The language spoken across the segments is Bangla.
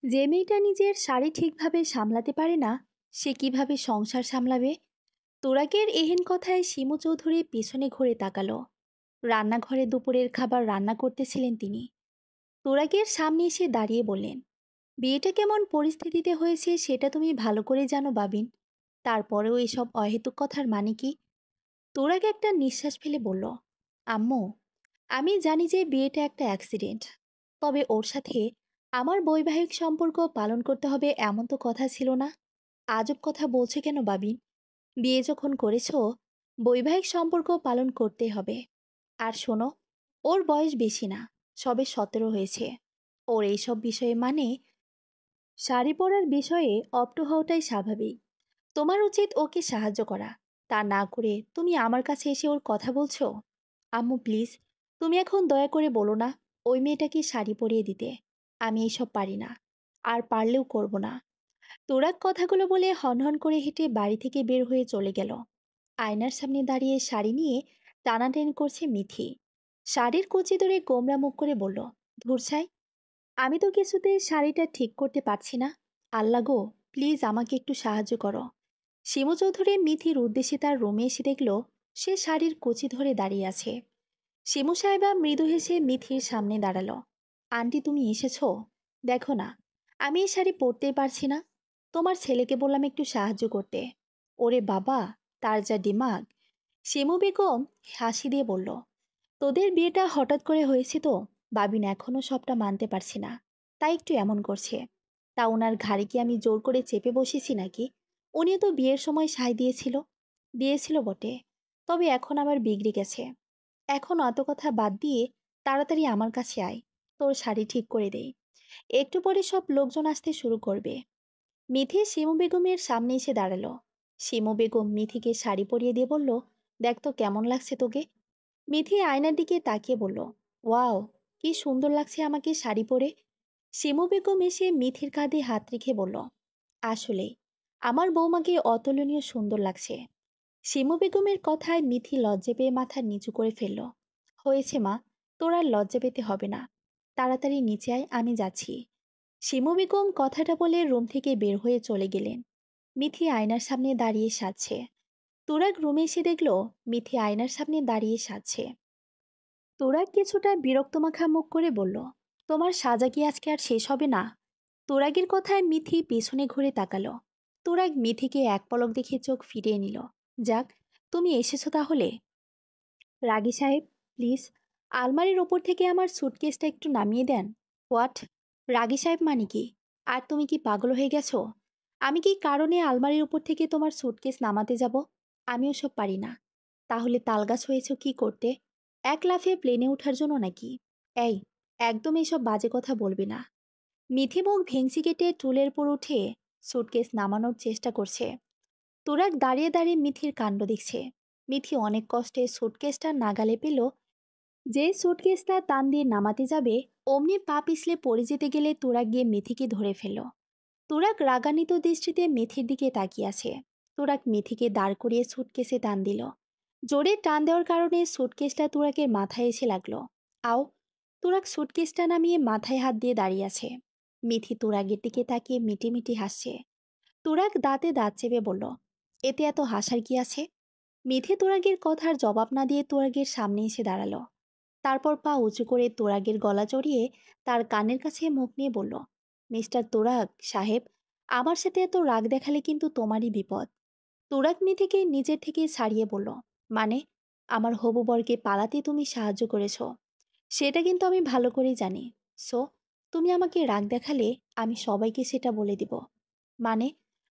যে মেয়েটা নিজের শাড়ি ঠিকভাবে সামলাতে পারে না, সে কিভাবে সংসার সামলাবে? তোরাকের এহেন কথায় শিমু চৌধুরী পিছনে ঘুরে তাকালো। রান্নাঘরে দুপুরের খাবার রান্না করতেছিলেন তিনি। তোরাকের সামনে এসে দাঁড়িয়ে বললেন, বিয়েটা কেমন পরিস্থিতিতে হয়েছে সেটা তুমি ভালো করে জানো বাবিন। তারপরেও এসব অহেতুক কথার মানে কি? তোরাকে একটা নিঃশ্বাস ফেলে বলল, আম্মু, আমি জানি যে বিয়েটা একটা অ্যাক্সিডেন্ট, তবে ওর সাথে আমার বৈবাহিক সম্পর্ক পালন করতে হবে এমন তো কথা ছিল না। আজব কথা বলছো কেন বাবিন? বিয়ে যখন করেছো, বৈবাহিক সম্পর্ক পালন করতেই হবে। আর শোনো, ওর বয়স বেশি না, সবে 17 হয়েছে। ওর এইসব বিষয়ে মানে শাড়ি পরার বিষয়ে অপ্ট হওয়াটাই স্বাভাবিক। তোমার উচিত ওকে সাহায্য করা। তা না করে তুমি আমার কাছে এসে ওর কথা বলছো। আম্মু প্লিজ, তুমি এখন দয়া করে বলো না ওই মেয়েটাকে শাড়ি পরিয়ে দিতে। আমি এইসব পারি না, আর পারলেও করব না। তোরাক কথাগুলো বলে হনহন করে হেঁটে বাড়ি থেকে বের হয়ে চলে গেল। আয়নার সামনে দাঁড়িয়ে শাড়ি নিয়ে টানাটানি করছে মিথি। শাড়ির কুচি ধরে গোমরা মুখ করে বলল, ধুরছাই, আমি তো কিছুতেই শাড়িটা ঠিক করতে পারছি না। আল্লাহ গো, প্লিজ আমাকে একটু সাহায্য করো। শিমু চৌধুরী মিথির উদ্দেশ্যে তার রুমে এসে দেখল সে শাড়ির কুচি ধরে দাঁড়িয়ে আছে। শিমু সাহেবা মৃদু হেসে মিথির সামনে দাঁড়ালো। আন্টি তুমি এসেছো? দেখো না, আমি এই শাড়ি পরতেই পারছি না। তোমার ছেলেকে বললাম একটু সাহায্য করতে। ওরে বাবা, তার যা দিমাগ! শিমু বেগম হাসি দিয়ে বলল, তোদের বিয়েটা হঠাৎ করে হয়েছে তো, বাবিন এখনো সবটা মানতে পারছি না, তাই একটু এমন করছে। তা ওনার ঘাড়ে কি আমি জোর করে চেপে বসেছি নাকি? উনিও তো বিয়ের সময় সায় দিয়েছিল। দিয়েছিল বটে, তবে এখন আবার বিগড়ে গেছে। এখন অত কথা বাদ দিয়ে তাড়াতাড়ি আমার কাছে আয়, তোর শাড়ি ঠিক করে দেই। একটু পরে সব লোকজন আসতে শুরু করবে। মিথি শিমু বেগমের সামনে এসে দাঁড়ালো। শিমু বেগম মিথিকে শাড়ি পরিয়ে দিয়ে বলল, দেখ তো কেমন লাগছে তোকে। মিথি আয়নার দিকে তাকিয়ে বলল, ওয়াও, কি সুন্দর লাগছে আমাকে শাড়ি পরে। শিমু বেগম এসে মিথির কাঁধে হাত রেখে বলল, আসলে আমার বৌমাকে অতুলনীয় সুন্দর লাগছে। শিমু বেগমের কথায় মিথি লজ্জা পেয়ে মাথা নিচু করে ফেলল। হয়েছে মা, তোর আর লজ্জা পেতে হবে না। তাড়াতাড়ি নিচে আয়, আমি যাচ্ছি। শিমু বেগম কথাটা বলে রুম থেকে বের হয়ে চলে গেলেন। মিথি আয়নার সামনে দাঁড়িয়ে সাজছে। তুরাগ রুমে এসে দেখল মিথি আয়নার সামনে দাঁড়িয়ে সাজছে। তুরাগ কিছুটা বিরক্ত মাখা মুখ করে বলল, তোমার সাজা কি আজকে আর শেষ হবে না? তুরাগের কথায় মিথি পেছনে ঘুরে তাকালো। তুরাগ মিথিকে এক পলক দেখে চোখ ফিরিয়ে নিল। যাক, তুমি এসেছো তাহলে। রাগী সাহেব, প্লিজ আলমারির ওপর থেকে আমার সুটকেসটা একটু নামিয়ে দেন। হোয়াট? রাগী সাহেব মানে কি? আর তুমি কি পাগল হয়ে গেছো? আমি কি কারণে আলমারির উপর থেকে তোমার সুটকেস নামাতে যাব? আমি ওসব পারি না। তাহলে তালগাছ হয়েছ কি করতে? এক লাফে প্লেনে ওঠার জন্য নাকি? এই, একদম এসব বাজে কথা বলবি না। মিথি মুখ ভেংচি কেটে টুলের উপর উঠে সুটকেস নামানোর চেষ্টা করছে। তুরাগ দাঁড়িয়ে দাঁড়িয়ে মিথির কাণ্ড দেখছে। মিথি অনেক কষ্টে সুটকেসটা নাগালে পেল। যে সুটকেসটা টান দিয়ে নামাতে যাবে, অমনি পা পিছলে পড়ে যেতে গেলে তুরাগ গিয়ে মিথিকে ধরে ফেলল। তুরাগ রাগান্বিত দৃষ্টিতে মিথির দিকে তাকিয়ে আছে। তুরাগ মিথিকে দাঁড় করিয়ে সুটকেসে টান দিল। জোরে টান দেওয়ার কারণে সুটকেসটা তুরাগের মাথায় এসে লাগলো। আও! তুরাগ সুটকেসটা নামিয়ে মাথায় হাত দিয়ে দাঁড়িয়ে আছে। মিথি তুরাগের দিকে তাকিয়ে মিটিমিটি হাসছে। তুরাগ দাঁতে দাঁত চেপে বলল, এতে এত হাসার কি আছে? মিথি তুরাগের কথার জবাব না দিয়ে তুরাগের সামনে এসে দাঁড়ালো। তারপর পা উঁচু করে তুরাগের গলা জড়িয়ে তার কানের কাছে মুখ নিয়ে বলল, মিস্টার তুরাগ সাহেব, আমার সাথে এত রাগ দেখালে কিন্তু তোমারই বিপদ। তুরাগ মিথিকে নিজের থেকে ছাড়িয়ে বলল, মানে? আমার হবু বরকে পালাতে তুমি সাহায্য করেছ, সেটা কিন্তু আমি ভালো করেই জানি। সো তুমি আমাকে রাগ দেখালে আমি সবাইকে সেটা বলে দিব। মানে,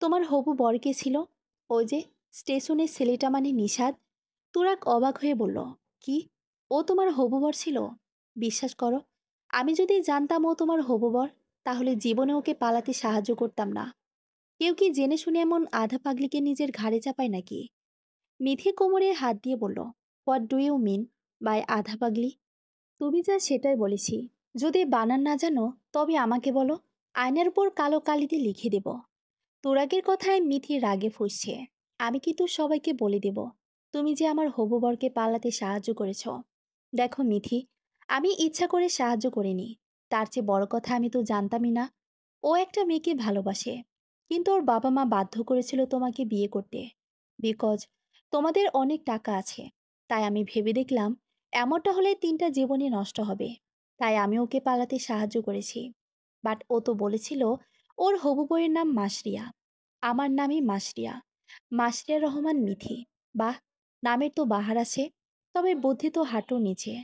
তোমার হবু বর কে ছিল? ওই যে স্টেশনের ছেলেটা, মানে নিষাদ। তুরাগ অবাক হয়ে বলল, কি? ও তোমার হবু বর ছিল? বিশ্বাস করো, আমি যদি জানতাম ও তোমার হবু বর, তাহলে জীবনে ওকে পালাতে সাহায্য করতাম না। কেউ কি জেনে শুনে এমন আধা পাগলিকে নিজের ঘাড়ে চাপায় নাকি? মিথি কোমরে হাত দিয়ে বলল, what do you mean by আধা পাগলি? তুমি যা সেটাই বলেছি। যদি বানান না জানো তবে আমাকে বলো, আয়নার উপর কালো কালিতে লিখে দেব। তুরাগের কথায় মিথি রাগে ফুঁসছে। আমি কিন্তু সবাইকে বলে দেব তুমি যে আমার হবু বরকে পালাতে সাহায্য করেছ। দেখো মিথি, আমি ইচ্ছা করে সাহায্য করিনি। তার চেয়ে বড় কথা, আমি তো জানতামই না ও একটা মেয়েকে ভালোবাসে, কিন্তু ওর বাবা মা বাধ্য করেছিল তোমাকে বিয়ে করতে, বিকজ তোমাদের অনেক টাকা আছে। তাই আমি ভেবে দেখলাম এমনটা হলে 3টা জীবনই নষ্ট হবে। তাই আমি ওকে পালাতে সাহায্য করেছি। বাট ও তো বলেছিল ওর হবু বউয়ের নাম মাসরিয়া। আমার নামই মাসরিয়া, মাসরিয়া রহমান মিথি। বাহ, নামের তো বাহার আছে, তবে বুদ্ধি তো হাঁটুর নিচে।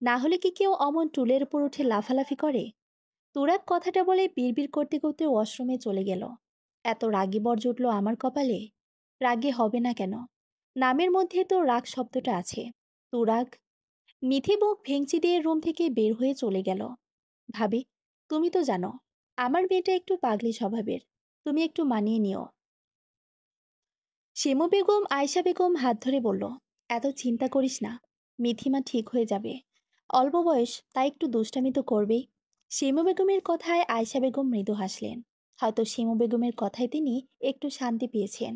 না হলে কি কেউ অমন টুলের উপর উঠে লাফালাফি করে? তুরাগ কথাটা বলে বিড়বিড় করতে করতে ওয়াশরুমে চলে গেল। এত রাগী বর জুটল আমার কপালে। রাগে হবে না কেন? নামের মধ্যে তো রাগ শব্দটা আছে। তুরাগ। মিথি বুক ভেঙচি দিয়ে রুম থেকে বের হয়ে চলে গেল। ভাবি, তুমি তো জানো আমার মেয়েটা একটু পাগলি স্বভাবের, তুমি একটু মানিয়ে নিও। শিমু বেগম আয়শা বেগম হাত ধরে বলল, এত চিন্তা করিস না, মিথিমা ঠিক হয়ে যাবে। অল্প বয়স, তাই একটু দুষ্টামি তো করবেই। শিমু বেগমের কথায় আয়শা বেগম মৃদু হাসলেন। হয়তো শিমু বেগমের কথায় তিনি একটু শান্তি পেয়েছেন।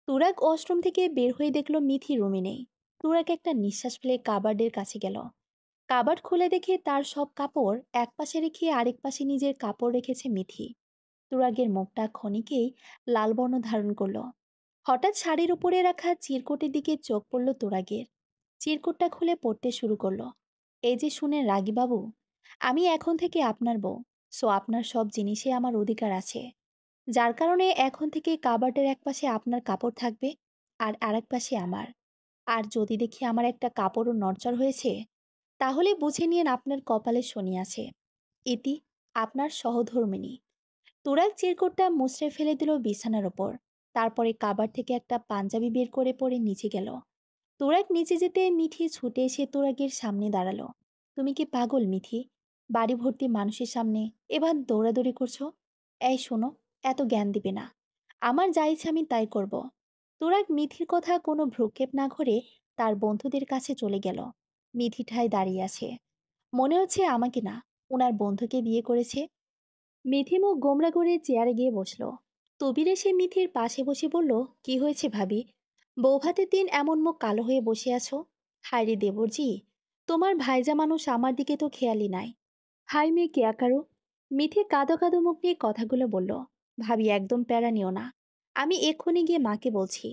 তুরাগ ওয়াশরুম থেকে বের হয়ে দেখলো মিথি রুমে নেই। তুরাগ একটা নিঃশ্বাস ফেলে কাবার্ডের কাছে গেল। কাবার্ড খুলে দেখে তার সব কাপড় একপাশে রেখে আরেক পাশে নিজের কাপড় রেখেছে মিথি। তুরাগের মুখটা ক্ষণিকেই লাল বর্ণ ধারণ করলো। হঠাৎ শাড়ির উপরে রাখা চিরকুটের দিকে চোখ পড়ল তুরাগের। চিরকুটটা খুলে পড়তে শুরু করলো। এই যে শুনে রাগী বাবু, আমি এখন থেকে আপনার বউ। সো আপনার সব জিনিসে আমার অধিকার আছে। যার কারণে এখন থেকে কাবার্ডের এক পাশে আপনার কাপড় থাকবে, আর আরেক পাশে আমার। আর যদি দেখি আমার একটা কাপড়ও নড়চড় হয়েছে, তাহলে বুঝে নিন আপনার কপালে শনি আছে। ইতি, আপনার সহধর্মিণী। তুরাগ চিরকুটটা মুচড়ে ফেলে দিল বিছানার ওপর। তারপরে কাবার থেকে একটা পাঞ্জাবি বের করে পরে নিচে গেল। তুরাগ নিচে যেতে মিঠি ছুটে এসে তুরাগের সামনে দাঁড়ালো। তুমি কি পাগল মিঠি? বাড়ি ভর্তি মানুষের সামনে এবার দৌড়াদৌড়ি করছো? এই শোনো, এত জ্ঞান দিবে না। আমার যা ইচ্ছে আমি তাই করব। তুরাগ মিথির কথা কোনো ভ্রুক্ষেপ না করে তার বন্ধুদের কাছে চলে গেল। মিথি ঠায় দাঁড়িয়ে আছে। মনে হচ্ছে আমাকে না, ওনার বন্ধুকে বিয়ে করেছে। মিথি মুখ গোমরা করে চেয়ারে গিয়ে বসলো। তবির এসে মিথির পাশে বসে বলল, কি হয়েছে ভাবি? বৌভাতের দিন এমন মুখ কালো হয়ে বসে আছো। হায় রে দেবরজি, তোমার ভাইজা মানুষ আমার দিকে তো খেয়ালই নাই। হাই মেয়ে কেয়া কারো। মিথি কাঁদো কাঁদো মুখ নিয়ে কথাগুলো বলল। ভাবি একদম প্যারা নিও না, আমি এক্ষুনি গিয়ে মাকে বলছি।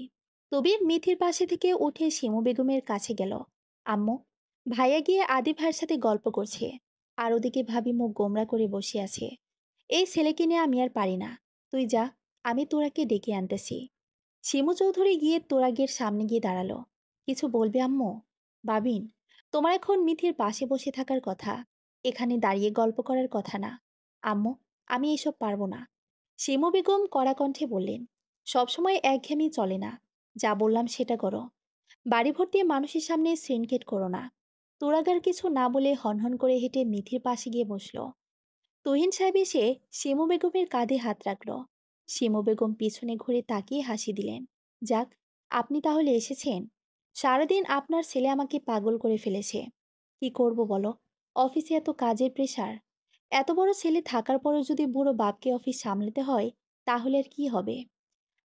তবির মিথির পাশে থেকে উঠে শিমু বেগমের কাছে গেল। আম্মু, ভাইয়া গিয়ে আদি ভাইয়ের সাথে গল্প করছে, আর ওদিকে ভাবি মুখ গোমরা করে বসে আছে। এই ছেলেকে নিয়ে আমি আর পারি না। তুই যা, আমি তোরাকে ডেকে আনতেছি। শিমু চৌধুরী গিয়ে তোরাগের সামনে গিয়ে দাঁড়ালো। কিছু বলবে আম্মু? বাবিন, তোমার এখন মিথির পাশে বসে থাকার কথা, এখানে দাঁড়িয়ে গল্প করার কথা না। আম্মু, আমি এসব পারবো না। শিমু বেগম কড়া কণ্ঠে বললেন, সবসময় একঘেয়েমি চলে না। যা বললাম সেটা করো। বাড়ি ভর্তি মানুষের সামনে সিনকেট করো না। তোরাগার কিছু না বলে হনহন করে হেঁটে মিথির পাশে গিয়ে বসলো। তুহিন সাহেব এসে শিমু বেগমের কাঁধে হাত রাখল। শিমু বেগম পিছনে ঘুরে তাকিয়ে হাসি দিলেন। যাক, আপনি তাহলে এসেছেন। সারাদিন আপনার ছেলে আমাকে পাগল করে ফেলেছে। কি করব বলো, অফিসে এত কাজের প্রেশার। এত বড় ছেলে থাকার পরও যদি বুড়ো বাপকে অফিস সামলাতে হয়, তাহলে আর কি হবে?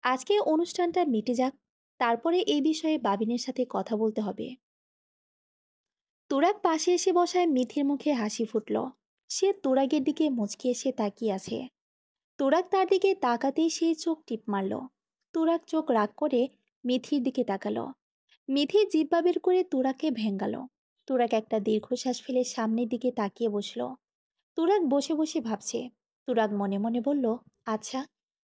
আজকে অনুষ্ঠানটা মিটে যাক, তারপরে এই বিষয়ে বাবিনের সাথে কথা বলতে হবে। তুরাগ পাশে এসে বসায় মিথির মুখে হাসি ফুটল। সে তুরাগের দিকে মুচকি এসে তাকিয়ে আছে। তুরাগ তার দিকে তাকাতেই সে চোখ টিপ মারল। তুরাগ চোখ রাগ করে মিথির দিকে তাকালো। মিথি জিহ্বা বের করে তুরাগকে ভেঙ্গালো। তুরাগ একটা দীর্ঘশ্বাস ফেলে সামনের দিকে তাকিয়ে বসল। তুরাগ বসে বসে ভাবছে। তুরাগ মনে মনে বলল, আচ্ছা,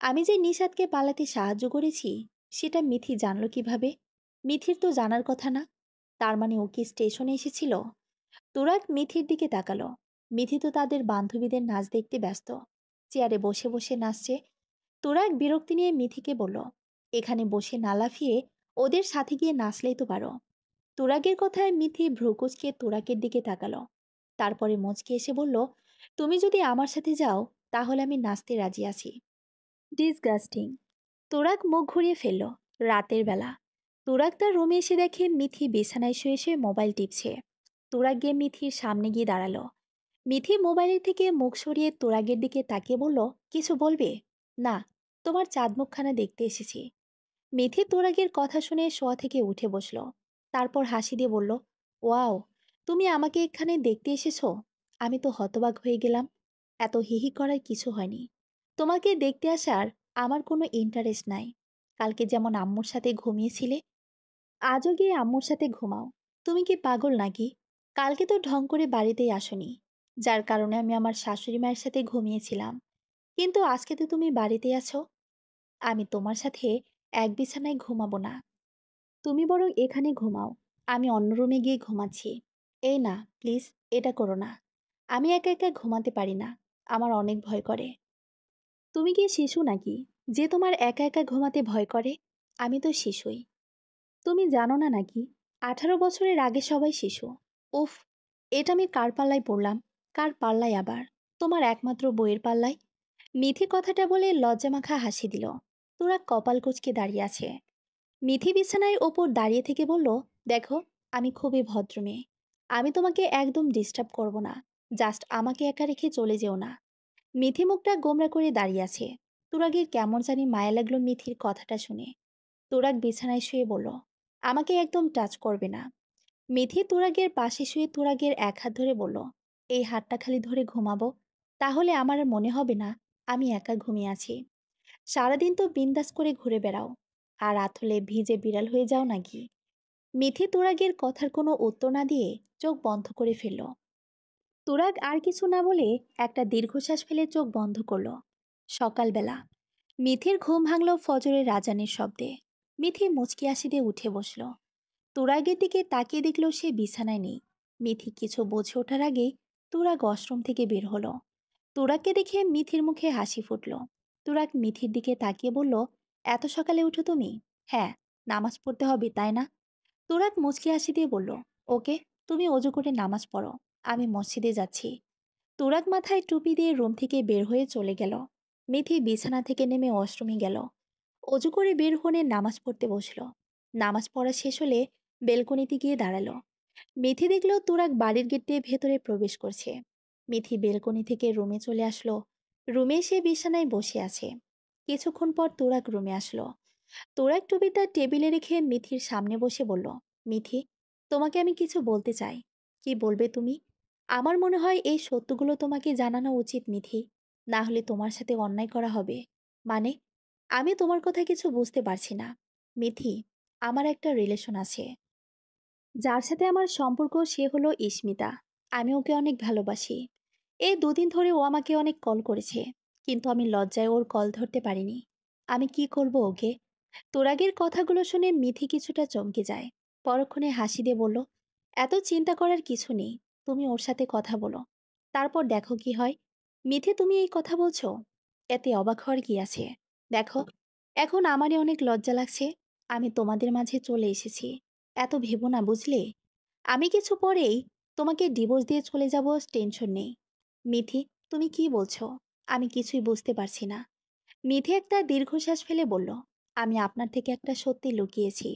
আমি যে নিশাদকে পালাতে সাহায্য করেছি, সেটা মিথি জানলো কিভাবে? মিথির তো জানার কথা না। তার মানে ও কি স্টেশনে এসেছিল? তুরাগ মিথির দিকে তাকালো। মিথি তো তাদের বান্ধবীদের নাচ দেখতে ব্যস্ত, চেয়ারে বসে বসে নাচছে। তুরাগ বিরক্তি নিয়ে মিথিকে বলল, এখানে বসে না লাফিয়ে ওদের সাথে গিয়ে নাচলেই তো পারো। তুরাগের কথায় মিথি ভ্রুকুচকে তুরাগের দিকে তাকালো। তারপরে মুচকে এসে বলল, তুমি যদি আমার সাথে যাও, তাহলে আমি নাচতে রাজি আছি। ডিসগাস্টিং। তুরাগ মুখ ঘুরিয়ে ফেলল। রাতের বেলা তুরাগ তার রুমে এসে দেখে মিথি বিছানায় শুয়ে শুয়ে মোবাইল টিপছে। তুরাগ গিয়ে মিথির সামনে গিয়ে দাঁড়ালো। মিথি মোবাইলের থেকে মুখ সরিয়ে তুরাগের দিকে তাকিয়ে বলল, কিছু বলবে? না, তোমার চাঁদ মুখখানা দেখতে এসেছি। মিথি তুরাগের কথা শুনে শোয়া থেকে উঠে বসল। তারপর হাসি দিয়ে বলল, ওয়াও, তুমি আমাকে এখানে দেখতে এসেছো? আমি তো হতবাক হয়ে গেলাম। এত হিহি করার কিছু হয়নি। তোমাকে দেখতে আসার আমার কোনো ইন্টারেস্ট নাই। কালকে যেমন আম্মুর সাথে ঘুমিয়েছিলে, আজও গিয়ে আম্মুর সাথে ঘুমাও। তুমি কি পাগল নাকি? কালকে তো ঢং করে বাড়িতেই আসোনি, যার কারণে আমি আমার শাশুড়ি মায়ের সাথে ঘুমিয়েছিলাম। কিন্তু আজকে তো তুমি বাড়িতেই আছো। আমি তোমার সাথে এক বিছানায় ঘুমাবো না। তুমি বরং এখানে ঘুমাও, আমি অন্য রুমে গিয়ে ঘুমাচ্ছি। এই না, প্লিজ, এটা করো না। আমি একা একা ঘুমাতে পারি না, আমার অনেক ভয় করে। তুমি কি শিশু নাকি যে তোমার একা একা ঘুমাতে ভয় করে? আমি তো শিশুই। তুমি জানো না নাকি 18 বছরের আগে সবাই শিশু। উফ, এটা আমি কার পাল্লায় পড়লাম? কার পাল্লায় আবার? তোমার একমাত্র বইয়ের পাল্লায়। মিথি কথাটা বলে লজ্জামাখা হাসি দিল। তোরা কপাল কুঁচকে দাঁড়িয়ে আছে। মিথি বিছানায় ওপর দাঁড়িয়ে থেকে বলল, দেখো, আমি খুবই ভদ্র মেয়ে। আমি তোমাকে একদম ডিস্টার্ব করব না। জাস্ট আমাকে একা রেখে চলে যেও না। মিথি মুখটা গোমরা করে দাঁড়িয়ে আছে। তুরাগের কেমন জানি মায়া লাগলো মিথির কথাটা শুনে। তুরাগ বিছানায় শুয়ে বলল, আমাকে একদম টাচ করবে না। মিথি তুরাগের পাশে শুয়ে তুরাগের এক হাত ধরে বলল, এই হাতটা খালি ধরে ঘুমাবো, তাহলে আমার আর মনে হবে না আমি একা ঘুমিয়ে আছি। সারাদিন তো বিন্দাস করে ঘুরে বেড়াও, আর রাত হলে ভিজে বিড়াল হয়ে যাও নাকি? মিথি তুরাগের কথার কোনো উত্তর না দিয়ে চোখ বন্ধ করে ফেলল। তুরাগ আর কিছু না বলে একটা দীর্ঘশ্বাস ফেলে চোখ বন্ধ করল। সকালবেলা মিথির ঘুম ভাঙল ফজরের রাজানের শব্দে। মিথি মুচকি হাসি দিয়ে উঠে বসল। তুরাগের দিকে তাকিয়ে দেখল সে বিছানায় নেই। মিথি কিছু বুঝে ওঠার আগেই তুরাগ ওয়াশরুম থেকে বের হলো। তুরাগকে দেখে মিথির মুখে হাসি ফুটল। তুরাগ মিথির দিকে তাকিয়ে বলল, এত সকালে উঠো তুমি? হ্যাঁ, নামাজ পড়তে হবে তাই না? তুরাগ মুচকি হাসি দিয়ে বলল, ওকে, তুমি অজু করে নামাজ পড়ো, আমি মসজিদে যাচ্ছি। তুরাগ মাথায় টুপি দিয়ে রুম থেকে বের হয়ে চলে গেল। মিথি বিছানা থেকে নেমে ওয়াশরুমে গেল। অজু করে বের হয়ে নামাজ পড়তে বসল। নামাজ পড়া শেষ হলে বেলকনিতে গিয়ে দাঁড়ালো। মিথি দেখল তুরাগ বাড়ির গেট দিয়ে ভেতরে প্রবেশ করছে। মিথি বেলকনি থেকে রুমে চলে আসলো। রুমে এসে বিছানায় বসে আছে। কিছুক্ষণ পর তুরাগ রুমে আসলো। তুরাগ টুপিটা টেবিলে রেখে মিথির সামনে বসে বলল, মিথি, তোমাকে আমি কিছু বলতে চাই। কি বলবে তুমি? আমার মনে হয় এই সত্যগুলো তোমাকে জানানো উচিত মিথি, না হলে তোমার সাথে অন্যায় করা হবে। মানে, আমি তোমার কথা কিছু বুঝতে পারছি না। মিথি, আমার একটা রিলেশন আছে। যার সাথে আমার সম্পর্ক সে হলো ইস্মিতা। আমি ওকে অনেক ভালোবাসি। এই দুদিন ধরে ও আমাকে অনেক কল করেছে, কিন্তু আমি লজ্জায় ওর কল ধরতে পারিনি। আমি কি করব ওকে? তোরাগের কথাগুলো শুনে মিথি কিছুটা চমকে যায়। পরক্ষণে হাসি দিয়ে বলল, এত চিন্তা করার কিছু নেই, তুমি ওর সাথে কথা বলো, তারপর দেখো কি হয়। মিথি, তুমি এই কথা বলছো, এতে অবাক হওয়ার কি আছে? দেখো, এখন আমারই অনেক লজ্জা লাগছে। আমি তোমাদের মাঝে চলে এসেছি, এত ভেবো না, বুঝলে? আমি কিছু পরেই তোমাকে ডিভোর্স দিয়ে চলে যাব, টেনশন নেই। মিথি, তুমি কি বলছো? আমি কিছুই বুঝতে পারছি না। মিথি একটা দীর্ঘশ্বাস ফেলে বলল, আমি আপনার থেকে একটা সত্যি লুকিয়েছি।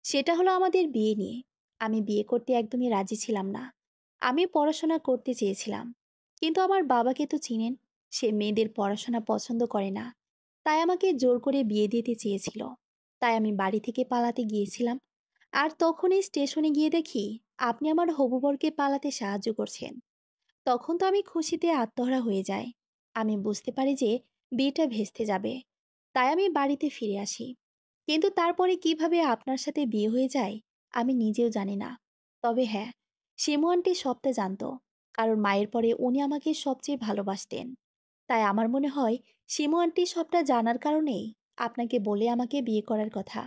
সেটা হলো আমাদের বিয়ে নিয়ে। আমি বিয়ে করতে একদমই রাজি ছিলাম না। আমি পড়াশোনা করতে চেয়েছিলাম, কিন্তু আমার বাবাকে তো চিনেন, সে মেয়েদের পড়াশোনা পছন্দ করে না। তাই আমাকে জোর করে বিয়ে দিতে চেয়েছিল। তাই আমি বাড়ি থেকে পালাতে গিয়েছিলাম। আর তখনই স্টেশনে গিয়ে দেখি আপনি আমার হবু বরকে পালাতে সাহায্য করছেন। তখন তো আমি খুশিতে আত্মহারা হয়ে যাই। আমি বুঝতে পারি যে বিয়েটা ভেস্তে যাবে। তাই আমি বাড়িতে ফিরে আসি। কিন্তু তারপরে কিভাবে আপনার সাথে বিয়ে হয়ে যায় আমি নিজেও জানি না। তবে হ্যাঁ, শিমু আন্টি সবটা জানতো, কারণ মায়ের পরে উনি আমাকে সবচেয়ে ভালোবাসতেন। তাই আমার মনে হয় শিমু আন্টি সবটা জানার কারণেই আপনাকে বলে আমাকে বিয়ে করার কথা।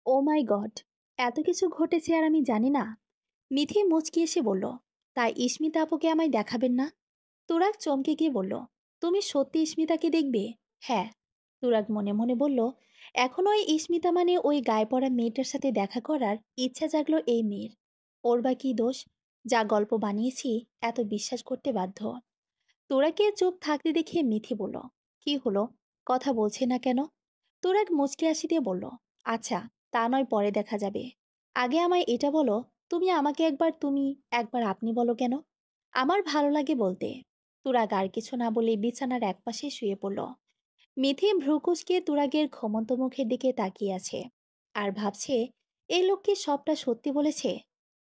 ও মাই গড! এত কিছু ঘটেছে আর আমি জানি না? মিথি মুচকি এসে বলল, তাই ইস্মিতা আপুকে আমায় দেখাবেন না? তুরাগ চমকে গিয়ে বলল, তুমি সত্যি ইস্মিতাকে দেখবে? হ্যাঁ। তুরাগ মনে মনে বলল, এখনো ওই ইস্মিতা মানে ওই গায়ে পড়া মেয়েটার সাথে দেখা করার ইচ্ছা জাগলো এই মেয়ের। ওর বা কি দোষ, যা গল্প বানিয়েছি এত বিশ্বাস করতে বাধ্য? তুরাগকে চুপ থাকতে দেখে মিথি বলল, কি হলো, কথা বলছে না কেন? তুরাগ মুচকি হাসি দিয়ে বলল, আচ্ছা, তা নয় পরে দেখা যাবে। আগে আমায় এটা বলো, তুমি আমাকে একবার তুমি, একবার আপনি বলো কেন? আমার ভালো লাগে বলতে। তুরাগ আর কিছু না বলে বিছানার একপাশে শুয়ে পড়ল। মিথি ভ্রুকুচকে তুরাগের ঘুমন্ত মুখের দিকে তাকিয়ে আছে আর ভাবছে, এই লোক কি সবটা সত্যি বলেছে,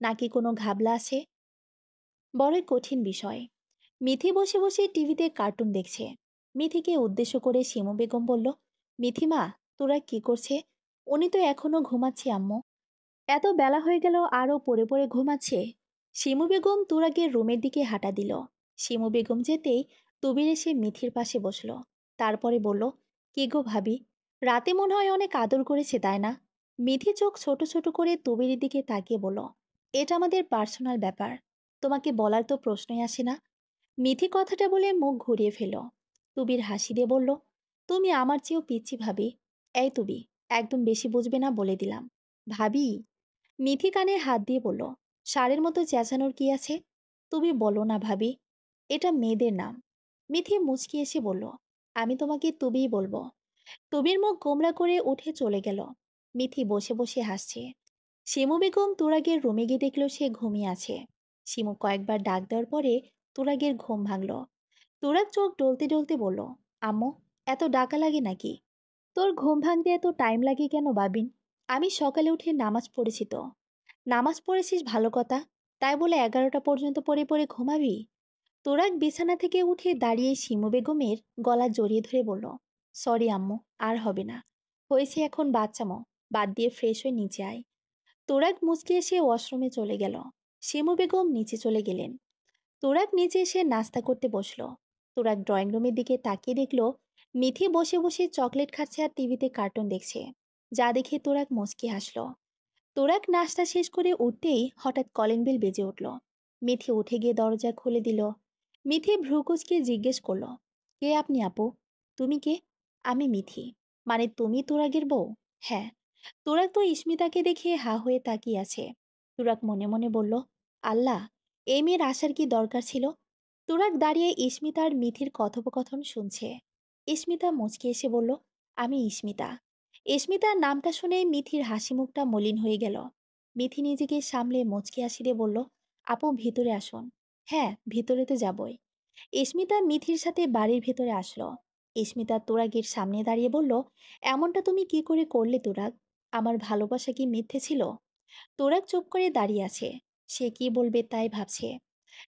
নাকি কোনো ঘাবলা আছে? বড়ই কঠিন বিষয়। মিথি বসে বসে টিভিতে কার্টুন দেখছে। মিথিকে উদ্দেশ্য করে শিমু বেগম বলল, মিথিমা, তোরা কি করছে? উনি তো এখনো ঘুমাচ্ছে আম্মু। এত বেলা হয়ে গেল আরও পড়ে পড়ে ঘুমাচ্ছে। শিমু বেগম তুরাগের রুমের দিকে হাঁটা দিল। শিমু বেগম যেতেই তুবির এসে মিথির পাশে বসল। তারপরে বলল, কি গো ভাবি, রাতে মনে হয় অনেক আদর করেছে তাই না? মিথি চোখ ছোট ছোট করে তুবির দিকে তাকিয়ে বলল, এটা আমাদের পার্সোনাল ব্যাপার, তোমাকে বলার তো প্রশ্নই আসে না। মিথি কথাটা বলে মুখ ঘুরিয়ে ফেল। তুবির হাসি দিয়ে বলল, তুমি আমার চেয়েও পিচ্ছি ভাবি। এই তুবি, একদম বেশি বুঝবে না বলে দিলাম। ভাবি। মিথি কানে হাত দিয়ে বলল, ষাঁড়ের মতো চেঁচানোর কি আছে? তুমি বলো না ভাবি, এটা মেয়েদের নাম। মিথি মুচকি এসে বলল, আমি তোমাকে তুবিই বলবো। তুবির মুখ গোমড়া করে উঠে চলে গেল। মিথি বসে বসে হাসছে। শিমু বেগম তুরাগের রুমে গিয়ে দেখল সে ঘুমিয়ে আছে। শিমু কয়েকবার ডাক দেওয়ার পরে তুরাগের ঘুম ভাঙল। তুরাগ চোখ ডলতে ডলতে বলল, আম্মু, এত ডাকা লাগে নাকি? তোর ঘুম ভাঙতে এত টাইম লাগে কেন বাবিন? আমি সকালে উঠে নামাজ পড়েছি তো। নামাজ পড়েছিস ভালো কথা, তাই বলে 11টা পর্যন্ত পড়ে পড়ে ঘুমাবি? তোরাক বিছানা থেকে উঠে দাঁড়িয়ে শিমু বেগমের গলা জড়িয়ে ধরে বলল, সরি আম্মু, আর হবে না। হয়েছে এখন বাচ্চামো, বাদ দিয়ে ফ্রেশ হয়ে নিচে আয়। তোরাক মুচকে এসে ওয়াশরুমে চলে গেল। শিমু বেগম নিচে চলে গেলেন। তোরাক নিচে এসে নাস্তা করতে বসলো। তোরাক ড্রয়িং রুমের দিকে তাকিয়ে দেখলো মিথি বসে বসে চকলেট খাচ্ছে আর টিভিতে কার্টুন দেখছে। যা দেখে তোরাক মুচকি হাসলো। তোরাক নাস্তা শেষ করে উঠতেই হঠাৎ কলিং বেল বেজে উঠল। মিথি উঠে গিয়ে দরজা খুলে দিল। মিথি ভ্রুকুচকে জিজ্ঞেস করলো, কে আপনি আপু? তুমি কে? আমি মিথি। মানে তুমি তোরাগের বউ? হ্যাঁ। তোরাক তো ইস্মিতাকে দেখে হা হয়ে তাকিয়ে আছে। তুরাক মনে মনে বলল, আল্লাহ, এই মেয়ের আসার কি দরকার ছিল? তুরাক দাঁড়িয়ে ইস্মিতা আর মিথির কথোপকথন শুনছে। ইস্মিতা মুচকে এসে বলল, আমি ইস্মিতা। ইস্মিতার নামটা শুনে মিথির হাসি মুখটা মলিন হয়ে গেল। মিথি নিজেকে সামলে মুচকি হাসি দিয়ে বলল, আপু ভিতরে আসুন। হ্যাঁ, ভিতরে তো যাবই। ইস্মিতা মিথির সাথে বাড়ির ভেতরে আসলো। ইস্মিতা তুরাগের সামনে দাঁড়িয়ে বলল, এমনটা তুমি কি করে করলে তুরাগ? আমার ভালোবাসা কি মিথ্যে ছিল? তুরাগ চুপ করে দাঁড়িয়ে আছে। সে কি বলবে তাই ভাবছে।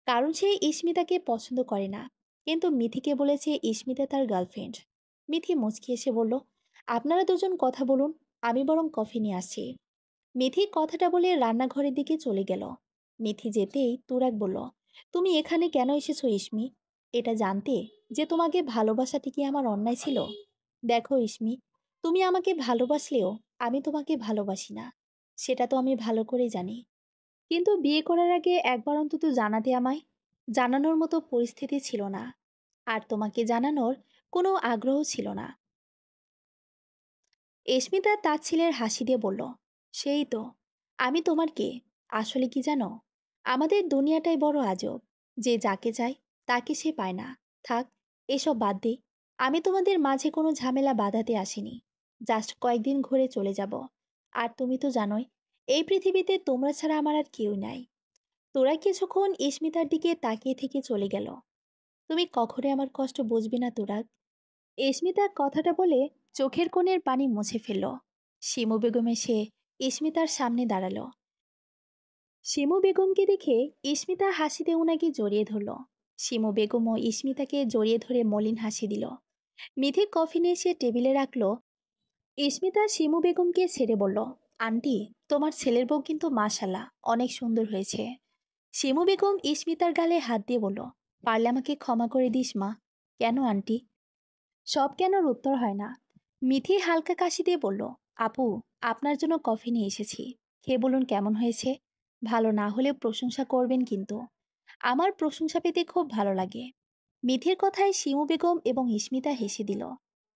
কারণ সে ইস্মিতাকে পছন্দ করে না। কিন্তু মিথিকে বলেছে ইস্মিতা তার গার্লফ্রেন্ড। মিথি মুচকি এসে বলল, আপনারা দুজন কথা বলুন, আমি বরং কফি নিয়ে আসছি। মিথি কথাটা বলে রান্নাঘরের দিকে চলে গেল। মিথি যেতেই তুরাগ বলল, তুমি এখানে কেন এসেছো ইসমি? এটা জানতে যে তোমাকে ভালোবাসাটি কি আমার অন্যায় ছিল? দেখো ইসমি, তুমি আমাকে ভালোবাসলেও আমি তোমাকে ভালোবাসি না। সেটা তো আমি ভালো করে জানি। কিন্তু বিয়ে করার আগে একবার অন্তত জানাতে আমায়। জানানোর মতো পরিস্থিতি ছিল না। আর তোমাকে জানানোর কোনো আগ্রহ ছিল না। এস্মিতা তাচ্ছিলের হাসি দিয়ে বলল, সেই তো। আমি তোমার কে? আসলে কি জানো, আমাদের দুনিয়াটাই বড় আজব। যে যাকে চায় তাকে সে পায় না। থাক, এসব বাদ দে। আমি তোমাদের মাঝে কোনো ঝামেলা বাঁধাতে আসিনি। জাস্ট কয়েকদিন ঘুরে চলে যাব। আর তুমি তো জানোই, এই পৃথিবীতে তোমরা ছাড়া আমার আর কেউ নাই। তোরা কিছুক্ষণ ইস্মিতার দিকে তাকিয়ে থেকে চলে গেল। তুমি কখনোই আমার কষ্ট বুঝবে না তোরা। ইস্মিতা কথাটা বলে চোখের কোণের পানি মুছে ফেলল। শিমু বেগম এসে ইস্মিতার সামনে দাঁড়ালো। শিমু বেগমকে দেখে ইস্মিতা হাসিতে উনাকে জড়িয়ে ধরল। শিমু বেগমও ইস্মিতাকে জড়িয়ে ধরে মলিন হাসি দিল। মিথি কফি নিয়ে এসে টেবিলে রাখলো। ইস্মিতা শিমু বেগমকে ছেড়ে বলল, আন্টি, তোমার ছেলের বউ কিন্তু মাশাল্লাহ অনেক সুন্দর হয়েছে। শিমু বেগম ইস্মিতার গালে হাত দিয়ে বলল, পারলে আমাকে ক্ষমা করে দিস মা। কেন আন্টি? সব কেনর উত্তর হয় না। মিথি হালকা কাশি দিয়ে বলল, আপু, আপনার জন্য কফি নিয়ে এসেছি। খেয়ে বলুন কেমন হয়েছে। ভালো না হলে প্রশংসা করবেন কিন্তু। আমার প্রশংসা পেতে খুব ভালো লাগে। মিথির কথায় শিমু বেগম এবং ইস্মিতা হেসে দিল।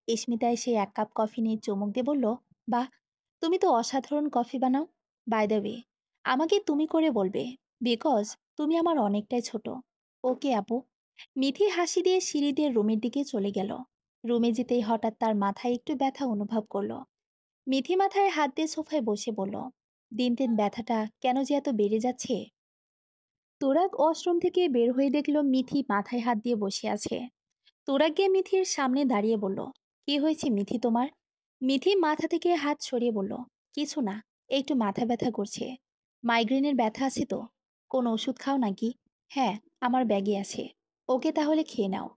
ইস্মিতা এসে এক কাপ কফি নিয়ে চুমুক দিয়ে বলল, বাহ, তুমি তো অসাধারণ কফি বানাও। বাই দ্য ওয়ে, আমাকে তুমি করে বলবে, বিকজ তুমি আমার অনেকটাই ছোট। ওকে আপু। মিথি হাসি দিয়ে সিঁড়ি দিয়ে রুমের দিকে চলে গেল। রুমে যেতেই হঠাৎ তার মাথায় একটু ব্যথা অনুভব করলো। মিথি মাথায় হাত দিয়ে সোফায় বসে বলল, দিন দিন ব্যথাটা কেন যে এত বেড়ে যাচ্ছে। তোরাগ ওয়াশরুম থেকে বের হয়ে দেখল মিথি মাথায় হাত দিয়ে বসে আছে। তোরাগ গিয়ে মিথির সামনে দাঁড়িয়ে বলল, কি হয়েছে মিথি তোমার? মিথি মাথা থেকে হাত সরিয়ে বলল, কিছু না, একটু মাথা ব্যথা করছে। মাইগ্রেনের ব্যথা আছে তো? কোনো ওষুধ খাও নাকি? হ্যাঁ, আমার ব্যাগে আছে। ওকে তাহলে খেয়ে নাও।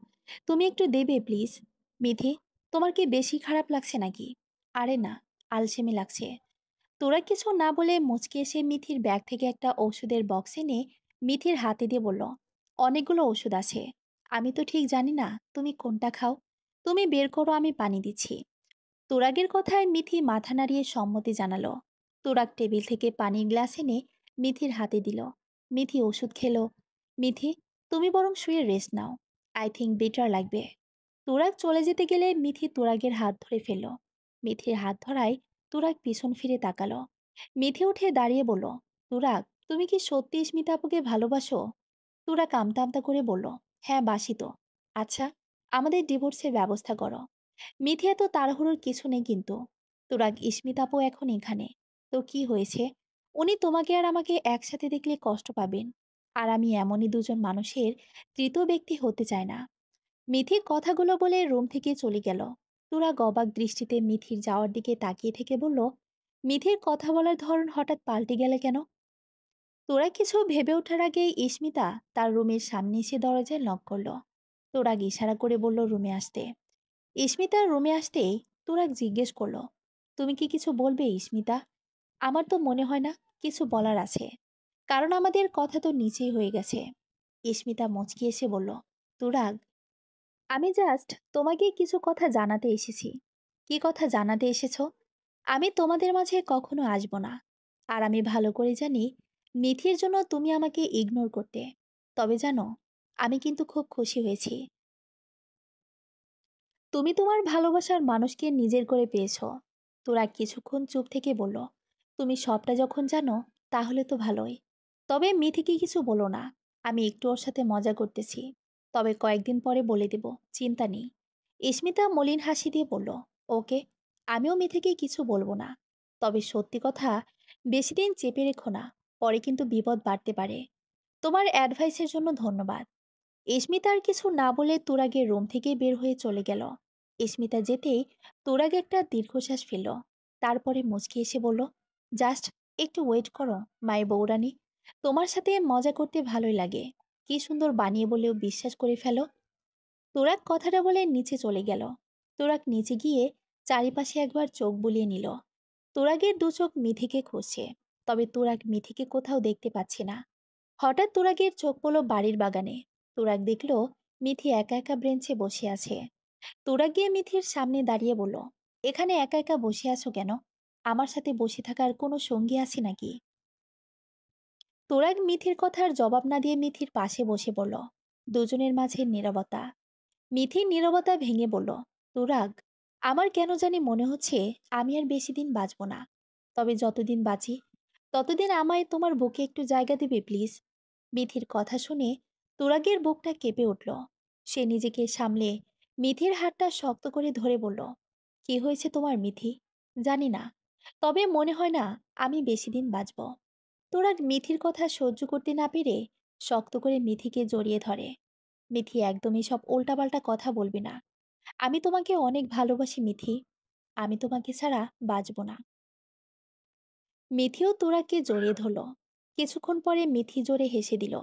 তুমি একটু দেবে প্লিজ? মিথি, তোমার কি বেশি খারাপ লাগছে নাকি? আরে না, আলসেমি লাগছে। তোরা কিছু না বলে মুচকি এসে মিথির ব্যাগ থেকে একটা ওষুধের বক্স এনে মিথির হাতে দিয়ে বলল, অনেকগুলো ওষুধ আছে। আমি তো ঠিক জানি না তুমি কোনটা খাও। তুমি বের করো, আমি পানি দিচ্ছি। তুরাগের কথায় মিথি মাথা নাড়িয়ে সম্মতি জানালো। তুরাগ টেবিল থেকে পানির গ্লাস এনে মিথির হাতে দিল। মিথি ওষুধ খেলো। মিথি, তুমি বরং শুয়ে rest now. I think better লাগবে। তুরাগ চলে যেতে গেলে মিথি তুরাগের হাত ধরে ফেলল। মিথির হাত ধরায় তুরাগ পিছন ফিরে তাকালো। মিথি উঠে দাঁড়িয়ে বলল, তুরাগ, তুমি কি সত্যি স্মিতা আপুকে ভালোবাসো? তুরাগ আমতা আমতা করে বলল, হ্যাঁ বাসি তো। আচ্ছা, আমাদের ডিভোর্সের ব্যবস্থা করো। মিথি, এত তাড়াহুড়োর কিছু নেই কিন্তু। তুরাগ, স্মিতাপু এখন এখানে। তো কি হয়েছে? উনি তোমাকে আর আমাকে একসাথে দেখলে কষ্ট পাবেন। আর আমি এমনই দুজন মানুষের তৃতীয় ব্যক্তি হতে চাই না। মিথি কথাগুলো বলে রুম থেকে চলে গেল। তুরাগ অবাক দৃষ্টিতে মিথির যাওয়ার দিকে তাকিয়ে থেকে বলল, মিথির কথা বলার ধরন হঠাৎ পাল্টে গেলে কেন? তোরা কিছু ভেবে ওঠার আগেই ইস্মিতা তার রুমের সামনে এসে দরজায় নক করলো। তুরাগ ইশারা করে বলল রুমে আসতে। ইস্মিতার রুমে আসতেই তুরাগ জিজ্ঞেস করলো, তুমি কি কিছু বলবে ইস্মিতা? আমার তো মনে হয় না কিছু বলার আছে, কারণ আমাদের কথা তো নিচেই হয়ে গেছে। ইস্মিতা মুচকি এসে বলল, তুরাগ, আমি জাস্ট তোমাকে কিছু কথা জানাতে এসেছি। কি কথা জানাতে এসেছো? আমি তোমাদের মাঝে কখনো আসবো না। আর আমি ভালো করে জানি মিথির জন্য তুমি আমাকে ইগনোর করতে। তবে জানো, আমি কিন্তু খুব খুশি হয়েছি। তুমি তোমার ভালোবাসার মানুষকে নিজের করে পেয়েছো। তোরা কিছুক্ষণ চুপ থেকে বলল, তুমি সবটা যখন জানো তাহলে তো ভালোই। তবে মিথিকে কিছু বলো না। আমি একটু ওর সাথে মজা করতেছি। তবে কয়েকদিন পরে বলে দেব, চিন্তা নেই। ইস্মিতা মলিন হাসি দিয়ে বলল, ওকে, আমিও মিথিকে কিছু বলবো না। তবে সত্যি কথা, বেশি দিন চেপে রেখো না, পরে কিন্তু বিপদ বাড়তে পারে। তোমার অ্যাডভাইসের জন্য ধন্যবাদ। ইস্মিতা আর কিছু না বলে তুরাগের রুম থেকে বের হয়ে চলে গেল। ইস্মিতা যেতেই তুরাগ একটা দীর্ঘশ্বাস ফেলল। তারপরে মুচকি এসে বলল, জাস্ট একটু ওয়েট করো মায়ের বউরানী। তোমার সাথে মজা করতে ভালোই লাগে। কি সুন্দর বানিয়ে বলেও বিশ্বাস করে ফেলো। তুরাগ কথাটা বলে নিচে চলে গেল। তুরাগ নিচে গিয়ে চারিপাশে একবার চোখ বুলিয়ে নিল। তুরাগের দু চোখ মিথিকে খুঁজছে। তবে তুরাগ মিথিকে কোথাও দেখতে পাচ্ছে না। হঠাৎ তুরাগের চোখ পড়ল বাড়ির বাগানে। তুরাগ দেখল মিথি একা একা ব্রেঞ্চে বসে আছে। তুরাগ গিয়ে মিথির সামনে দাঁড়িয়ে বলল, এখানে একা একা বসে আছো কেন? আমার সাথে বসে থাকার কোনো সঙ্গী আছে নাকি? তুরাগ মিথির কথার জবাব না দিয়ে মিথির পাশে বসে পড়ল। দুজনের মাঝে নীরবতা। মিথির নীরবতা ভেঙে বলল, তুরাগ, আমার কেন জানি মনে হচ্ছে আমি আর বেশি দিন বাঁচব না। তবে যতদিন বাঁচি ততদিন আমায় তোমার বুকে একটু জায়গা দিবে প্লিজ? মিথির কথা শুনে তুরাগের বুকটা কেঁপে উঠল। সে নিজেকে সামলে মিথির হাতটা শক্ত করে ধরে বলল, কি হয়েছে তোমার মিথি? জানি না, তবে মনে হয় না আমি বেশি দিন বাঁচব। তুরাগ মিথির কথা সহ্য করতে না পেরে শক্ত করে মিথিকে জড়িয়ে ধরে। মিথি, একদমই সব উল্টাপাল্টা কথা বলবি না। আমি তোমাকে অনেক ভালোবাসি মিথি। আমি তোমাকে ছাড়া বাঁচব না। মিথিও তুরাগকে জড়িয়ে ধরল। কিছুক্ষণ পরে মিথি জোরে হেসে দিল।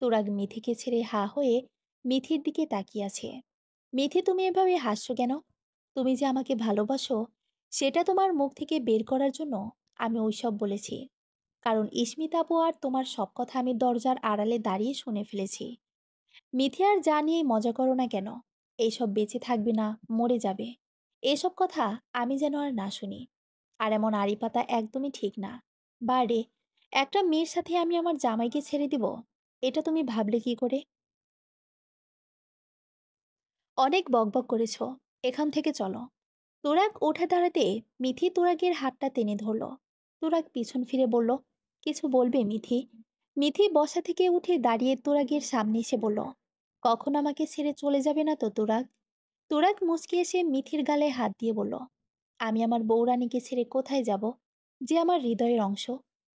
তুরাগ মিথিকে ছেড়ে হা হয়ে মিথির দিকে তাকিয়ে আছে। মিথি, তুমি এভাবে হাসছো কেন? তুমি যে আমাকে ভালোবাসো সেটা তোমার মুখ থেকে বের করার জন্য আমি ওইসব বলেছি। কারণ ইস্মিতা আপু আর তোমার সব কথা আমি দরজার আড়ালে দাঁড়িয়ে শুনে ফেলেছি। মিথি, আর যা নিয়েই মজা করো না কেন, এইসব বেঁচে থাকবে না, মরে যাবে। এসব কথা আমি যেন আর না শুনি। আর এমন আড়ি পাতা একদমই ঠিক না। বারে, একটা মেয়ের সাথে আমি আমার জামাইকে ছেড়ে দিব? এটা তুমি ভাবলে কি করে? অনেক বকবক করেছ, এখান থেকে চলো। তুরাগ উঠে দাঁড়াতে মিথি তুরাগের হাতটা টেনে ধরল। তুরাগ পিছন ফিরে বলল, কিছু বলবে মিথি? মিথি বসা থেকে উঠে দাঁড়িয়ে তুরাগের সামনে এসে বলল, কখন আমাকে ছেড়ে চলে যাবে না তো তুরাগ? তুরাগ মুচকি এসে মিথির গালে হাত দিয়ে বলল, আমি আমার বউরানীকে ছেড়ে কোথায় যাব? যে আমার হৃদয়ের অংশ,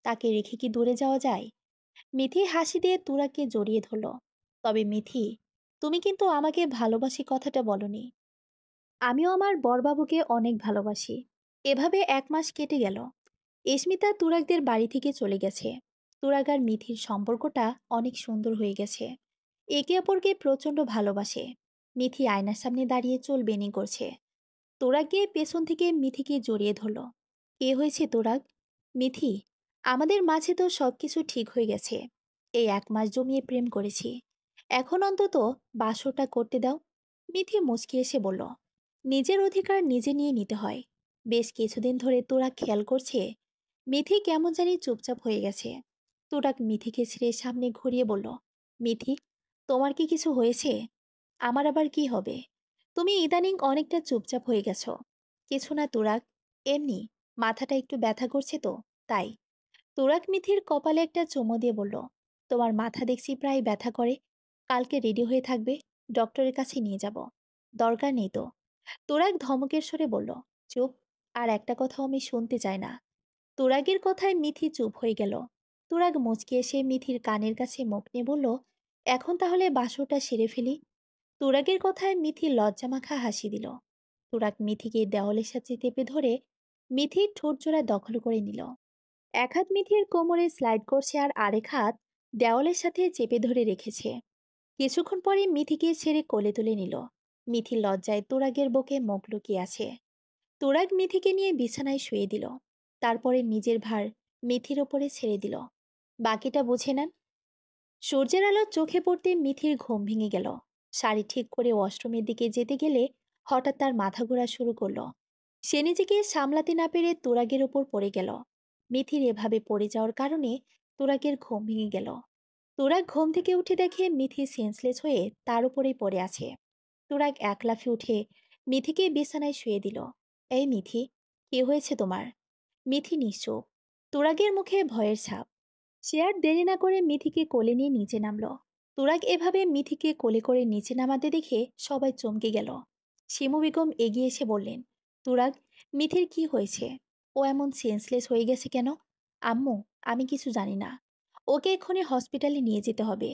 তাকে রেখে কি দূরে যাওয়া যায়? মিথি হাসি দিয়ে তুরাগকে জড়িয়ে ধরল। তবে মিথি, তুমি কিন্তু আমাকে ভালোবাসি কথাটা বলনি। আমিও আমার বরবাবুকে অনেক ভালোবাসি। এভাবে 1 মাস কেটে গেল। স্মিতা তুরাগদের বাড়ি থেকে চলে গেছে। তুরাগ আর মিথির সম্পর্কটা অনেক সুন্দর হয়ে গেছে। একে অপরকে প্রচণ্ড ভালোবাসে। মিথি আয়নার সামনে দাঁড়িয়ে চুল বেনি করছে। তোরাক গিয়ে পেছন থেকে মিথিকে জড়িয়ে ধরল। এ হয়েছে তোরাক? মিথি, আমাদের মাঝে তো সবকিছু ঠিক হয়ে গেছে। এই 1 মাস জমিয়ে প্রেম করেছি, এখন অন্তত বাসরটা করতে দাও। মিথি মুচকি এসে বলল, নিজের অধিকার নিজে নিয়ে নিতে হয়। বেশ কিছুদিন ধরে তোরা খেয়াল করছে মিথি কেমন জানি চুপচাপ হয়ে গেছে। তোরাক মিথিকে ছেড়ে সামনে ঘুরিয়ে বলল, মিথি, তোমার কি কিছু হয়েছে? আমার আবার কি হবে? তুমি ইদানিং অনেকটা চুপচাপ হয়ে গেছো। কিছু না তুরাগ, এমনি মাথাটা একটু ব্যথা করছে তো, তাই। তুরাগ মিথির কপালে একটা চুমো দিয়ে বলল, তোমার মাথা দেখছি প্রায় ব্যথা করে। কালকে রেডি হয়ে থাকবে, ডক্টরের কাছে নিয়ে যাব। দরকার নেই তো। তুরাগ ধমকের স্বরে বলল, চুপ। আর একটা কথাও আমি শুনতে চাই না। তুরাগের কথায় মিথি চুপ হয়ে গেল। তুরাগ মুচকি এসে মিথির কানের কাছে মুখ নিয়ে বলল, এখন তাহলে বাসরটা সেরে ফেলি। তুরাগের কথায় মিথি লজ্জামাখা হাসি দিল। তুরাগ মিথিকে দেওয়ালের সাথে চেপে ধরে মিথির ঠোঁট জোড়া দখল করে নিল। এক হাত মিথির কোমরে স্লাইড করছে আর আরেক হাত দেওয়ালের সাথে চেপে ধরে রেখেছে। কিছুক্ষণ পরে মিথিকে ছেড়ে কোলে তুলে নিল। মিথি লজ্জায় তুরাগের বুকে মুখ লুকিয়ে আছে। তুরাগ মিথিকে নিয়ে বিছানায় শুয়ে দিল। তারপরে নিজের ভার মিথির ওপরে ছেড়ে দিল। বাকিটা বুঝে নেন। সূর্যের আলো চোখে পড়তে মিথির ঘুম ভেঙে গেল। শাড়ি ঠিক করে ওয়াশরুমের দিকে যেতে গেলে হঠাৎ তার মাথা ঘোরা শুরু করলো। সে নিজেকে সামলাতে না পেরে তুরাগের ওপর পড়ে গেল। মিথির এভাবে পড়ে যাওয়ার কারণে তুরাগের ঘুম ভেঙে গেল। তুরাগ ঘুম থেকে উঠে দেখে মিথি সেন্সলেস হয়ে তার উপরেই পড়ে আছে। তুরাগ এক লাফে উঠে মিথিকে বিছানায় শুয়ে দিল। এই মিথি, কি হয়েছে তোমার? মিথি নিশ্চুপ। তুরাগের মুখে ভয়ের ছাপ। সে আর দেরি না করে মিথিকে কোলে নিয়ে নিচে নামলো। তুরাগ এভাবে মিথিকে কোলে করে নিচে নামাতে দেখে সবাই চমকে গেল। শিমু বেগম এগিয়ে এসে বললেন, তুরাগ, মিথির কি হয়েছে? ও এমন সেন্সলেস হয়ে গেছে কেন? আম্মু, আমি কিছু জানি না। ওকে এক্ষুনি হসপিটালে নিয়ে যেতে হবে।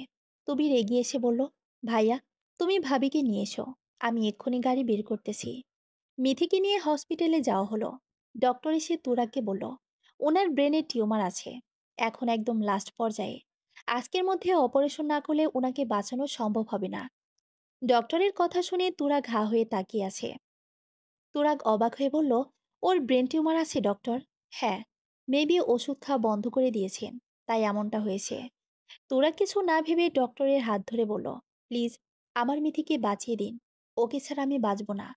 তুবির এগিয়ে এসে বলল, ভাইয়া, তুমি ভাবিকে নিয়ে এসো, আমি এক্ষুনি গাড়ি বের করতেছি। মিথিকে নিয়ে হসপিটালে যাওয়া হলো। ডক্টর এসে তুরাগকে বলল, ওনার ব্রেনে টিউমার আছে, এখন একদম লাস্ট পর্যায়ে। আজকের মধ্যে অপারেশন না করলে ওনাকে বাঁচানো সম্ভব হবে না। ডক্টরের কথা শুনে তুরাগ ঘা হয়ে তাকিয়ে আছে। তুরাগ অবাক হয়ে বলল, ওর ব্রেন টিউমার আছে ডক্টর? হ্যাঁ, মেবি ওষুধ খাওয়া বন্ধ করে দিয়েছেন, তাই এমনটা হয়েছে। তুরাগ কিছু না ভেবে ডক্টরের হাত ধরে বলল, প্লিজ, আমার মিথিকে বাঁচিয়ে দিন, ওকে ছাড়া আমি বাঁচব না।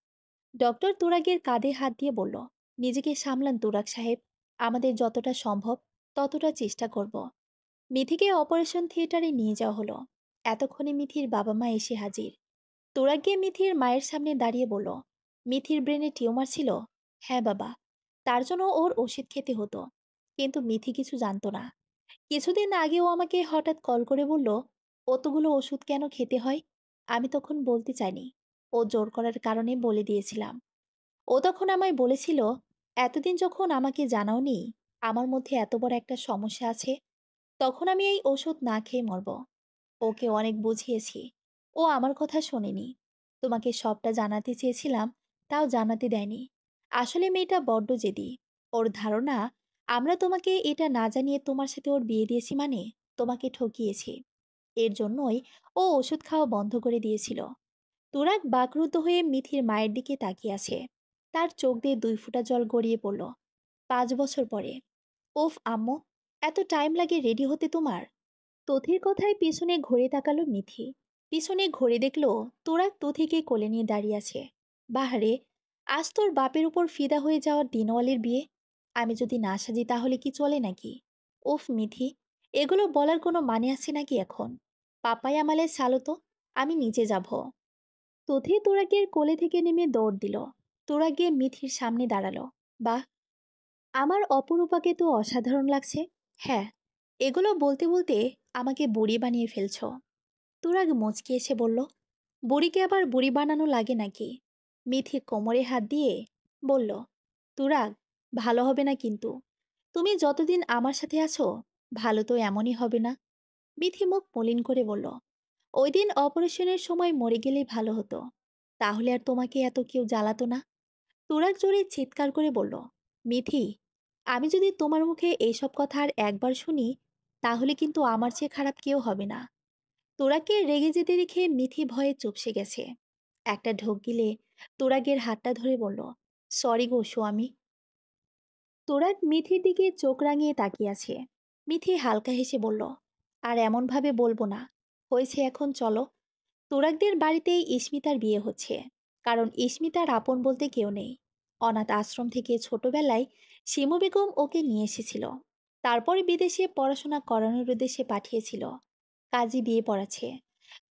ডক্টর তুরাগের কাঁধে হাত দিয়ে বলল, নিজেকে সামলান তুরাগ সাহেব, আমাদের যতটা সম্ভব ততটা চেষ্টা করব। মিথিকে অপারেশন থিয়েটারে নিয়ে যাওয়া হলো। এতক্ষণে মিথির বাবা মা এসে হাজির। তোরা গিয়ে মিথির মায়ের সামনে দাঁড়িয়ে বলল, মিথির ব্রেনে টিউমার ছিল। হ্যাঁ বাবা, তার জন্য ওর ওষুধ খেতে হতো। কিন্তু মিথি কিছু জানতো না। কিছুদিন আগেও আমাকে হঠাৎ কল করে বলল, অতগুলো ওষুধ কেন খেতে হয়? আমি তখন বলতে চাইনি, ও জোর করার কারণে বলে দিয়েছিলাম। ও তখন আমায় বলেছিল, এতদিন যখন আমাকে জানাওনি আমার মধ্যে এত বড় একটা সমস্যা আছে, তখন আমি এই ওষুধ না খেয়ে মরব। ওকে অনেক বুঝিয়েছি, ও আমার কথা শোনেনি। তোমাকে সবটা জানাতে চেয়েছিলাম, তাও জানাতে দেয়নি। আসলে মেয়েটা বড্ড জেদি। ওর ধারণা আমরা তোমাকে এটা না জানিয়ে তোমার সাথে ওর বিয়ে দিয়েছি মানে তোমাকে ঠকিয়েছি। এর জন্যই ও ওষুধ খাওয়া বন্ধ করে দিয়েছিল। তুরাগ বাকরুদ্ধ হয়ে মিথির মায়ের দিকে তাকিয়ে আছে। তার চোখ দিয়ে 2 ফোঁটা জল গড়িয়ে পড়ল। 5 বছর পরে। ওফ আম্মু, এত টাইম লাগে রেডি হতে তোমার? তথির কথায় পিছনে ঘুরে তাকালো মিথি। পিছনে ঘুরে দেখলো তোরা তথিকে কোলে নিয়ে দাঁড়িয়ে আছে। বাহারে, আজ তোর বাপের উপর ফিদা হয়ে যাওয়ার দিনওয়ালির বিয়ে। আমি যদি না সাজি তাহলে কি চলে নাকি? উফ মিথি, এগুলো বলার কোনো মানে আছে নাকি এখন? পাপাই আমালে ছালো তো, আমি নিচে যাব। তথি তোরাগের কোলে থেকে নেমে দৌড় দিল। তোরা গিয়ে মিথির সামনে দাঁড়ালো। বাহ, আমার অপরূপাকে তো অসাধারণ লাগছে। হ্যাঁ, এগুলো বলতে বলতে আমাকে বুড়ি বানিয়ে ফেলছো। তুরাগ মুচকি এসে বলল, বুড়িকে আবার বুড়ি বানানো লাগে নাকি? মিথি কোমরে হাত দিয়ে বলল, তুরাগ, ভালো হবে না কিন্তু। তুমি যতদিন আমার সাথে আছো, ভালো তো এমনই হবে না। মিথি মুখ মলিন করে বলল, ওই দিন অপারেশনের সময় মরে গেলেই ভালো হতো, তাহলে আর তোমাকে এত কেউ জ্বালাতো না। তুরাগ জোরে চিৎকার করে বলল, মিথি, আমি যদি তোমার মুখে এইসব কথা আর একবার শুনি, তাহলে কিন্তু আমার চেয়ে খারাপ কেউ হবে না। তোরাকে রেগে যেতে দেখে মিথি ভয়ে চুপসে গেছে। একটা ঢোক গিলে তোরাগের হাতটা ধরে বলল, সরি গো স্বামী। তোরাক মিথির দিকে চোখ রাঙিয়ে তাকিয়ে আছে। মিথি হালকা হেসে বলল, আর এমনভাবে বলবো না, হয়েছে এখন চলো। তোরাকদের বাড়িতেই ইস্মিতার বিয়ে হচ্ছে, কারণ ইস্মিতার আপন বলতে কেউ নেই। অনাথ আশ্রম থেকে ছোটবেলায় শিমু বেগম ওকে নিয়ে এসেছিল, তারপরে বিদেশে পড়াশোনা করানোর উদ্দেশ্যে পাঠিয়েছিল। কাজী বিয়ে পড়াচ্ছে।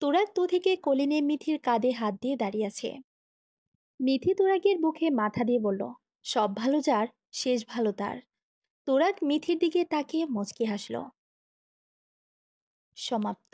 তোরাক দু থেকে কোলে নিয়ে মিথির কাঁধে হাত দিয়ে দাঁড়িয়ে আছে। মিথি তোরাকের বুকে মাথা দিয়ে বলল, সব ভালো যার, শেষ ভালো তার। তোরাক মিথির দিকে তাকিয়ে মুচকি হাসল। সমাপ্ত।